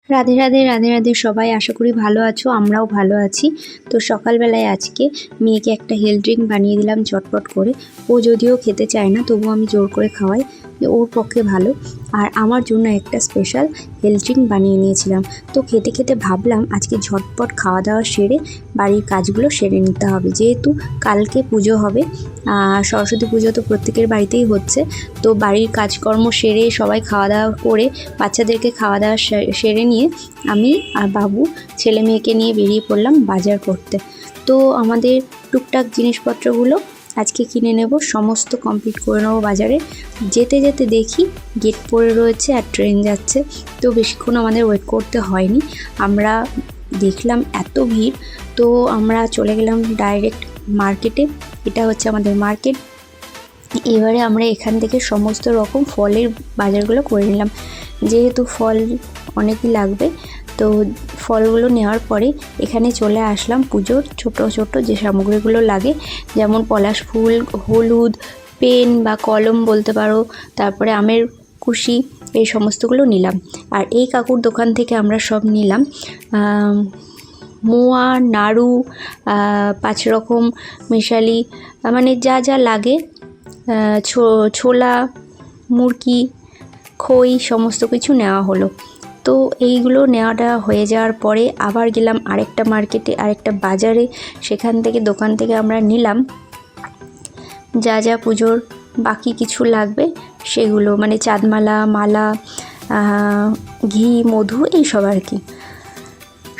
রাধে রাধে রাধে রাধে সবাই, আশা করি ভালো আছো। আমরাও ভালো আছি। তো সকালবেলায় আজকে মেয়েকে একটা হেলথ ড্রিঙ্ক বানিয়ে দিলাম চটপট করে। ও যদিও খেতে চায় না, তবুও আমি জোর করে খাওয়াই, যে ওর পক্ষে ভালো। আর আমার জন্য একটা স্পেশাল হেলথ ড্রিঙ্ক বানিয়ে নিয়েছিলাম। তো খেতে খেতে ভাবলাম আজকে ঝটপট খাওয়া দাওয়া সেরে বাড়ির কাজগুলো সেরে নিতে হবে, যেহেতু কালকে পুজো হবে। সরস্বতী পুজো তো প্রত্যেকের বাড়িতেই হচ্ছে। তো বাড়ির কাজকর্ম সেরে সবাই খাওয়া দাওয়া করে বাচ্চাদেরকে খাওয়া দাওয়া সেরে নিয়ে আমি আর বাবু ছেলে মেয়েকে নিয়ে বেরিয়ে পড়লাম বাজার করতে। তো আমাদের টুকটাক জিনিসপত্রগুলো আজকে কিনে নেব, সমস্ত কমপ্লিট করে নেবো বাজারে। যেতে যেতে দেখি গেট পড়ে রয়েছে আর ট্রেন যাচ্ছে, তো বেশিক্ষণ আমাদের ওয়েট করতে হয়নি। আমরা দেখলাম এত ভিড়, তো আমরা চলে গেলাম ডাইরেক্ট মার্কেটে। এটা হচ্ছে আমাদের মার্কেট। এবারে আমরা এখান থেকে সমস্ত রকম ফলের বাজারগুলো করে নিলাম, যেহেতু ফল অনেকই লাগবে। তো ফলগুলো নেওয়ার পরে এখানে চলে আসলাম পুজোর ছোট ছোট যে সামগ্রীগুলো লাগে, যেমন পলাশ ফুল, হলুদ, পেন বা কলম বলতে পারো, তারপরে আমের কুশি, এই সমস্তগুলো নিলাম। আর এই কাকুর দোকান থেকে আমরা সব নিলাম মোয়া, নাড়ু, 5 রকম মিশালি, মানে যা যা লাগে, ছোলা, মুরকি, খই, সমস্ত কিছু নেওয়া হলো। তো এইগুলো নেওয়াটা হয়ে যাওয়ার পরে আবার গেলাম আরেকটা মার্কেটে, আরেকটা বাজারে। সেখান থেকে দোকান থেকে আমরা নিলাম যা যা পুজোর বাকি কিছু লাগবে সেগুলো, মানে চাঁদমালা, মালা, ঘি, মধু, এইসব আর কি।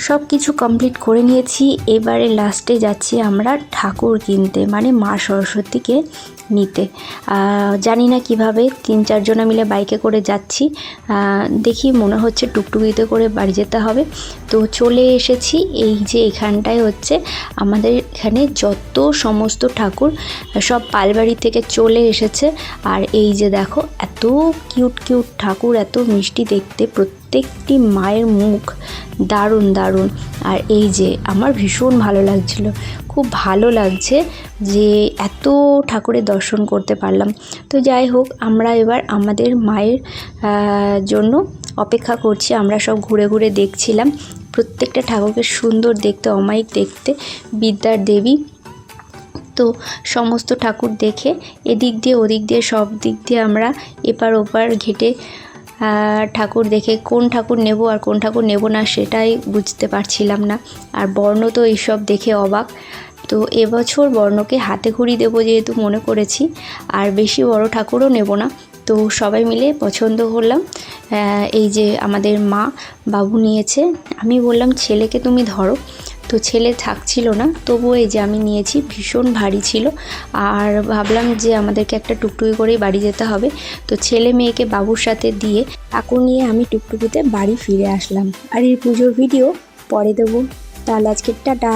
সব কিছু কমপ্লিট করে নিয়েছি। এবারে লাস্টে যাচ্ছি আমরা ঠাকুর কিনতে, মানে মা সরস্বতীকে নিতে। জানি না কিভাবে 3-4 জনা মিলে বাইকে করে যাচ্ছি। দেখি মনে হচ্ছে টুকটুকিতে করে বাড়ি যেতে হবে। তো চলে এসেছি, এই যে এখানটায় হচ্ছে আমাদের এখানে যত সমস্ত ঠাকুর সব পালবাড়ি থেকে চলে এসেছে। আর এই যে দেখো এত কিউট কিউট ঠাকুর, এত মিষ্টি দেখতে, প্রত্যেকটি মায়ের মুখ দারুণ দারুণ। আর এই যে আমার ভীষণ ভালো লাগছিল, খুব ভালো লাগছে যে এত ঠাকুরের দর্শন করতে পারলাম। তো যাই হোক, আমরা এবার আমাদের মায়ের জন্য অপেক্ষা করছি। আমরা সব ঘুরে ঘুরে দেখছিলাম, প্রত্যেকটা ঠাকুরকে সুন্দর দেখতে, অমায়িক দেখতে, বিদ্যার দেবী। তো সমস্ত ঠাকুর দেখে এদিক দিয়ে ওদিক দিয়ে সব দিক দিয়ে আমরা এপার ওপার ঘেটে ঠাকুর দেখে কোন ঠাকুর নেব আর কোন ঠাকুর নেব না সেটাই বুঝতে পারছিলাম না। আর বর্ণ তো এইসব দেখে অবাক। তো এবছর বর্ণকে হাতে খড়ি দেবো যেহেতু মনে করেছি, আর বেশি বড় ঠাকুরও নেব না। তো সবাই মিলে পছন্দ করলাম। এই যে আমাদের মা বাবু নিয়েছে, আমি বললাম ছেলেকে তুমি ধরো, তো ছেলে থাকছিল না, তবুও এই যে আমি নিয়েছি। ভীষণ ভারী ছিল, আর ভাবলাম যে আমাদেরকে একটা টুকটুকি করেই বাড়ি যেতে হবে। তো ছেলে মেয়েকে বাবুর সাথে দিয়ে ঠাকুর নিয়ে আমি টুকটুকিতে বাড়ি ফিরে আসলাম। আর এই পুজোর ভিডিও পরে দেবো। তাহলে আজকে টাটা।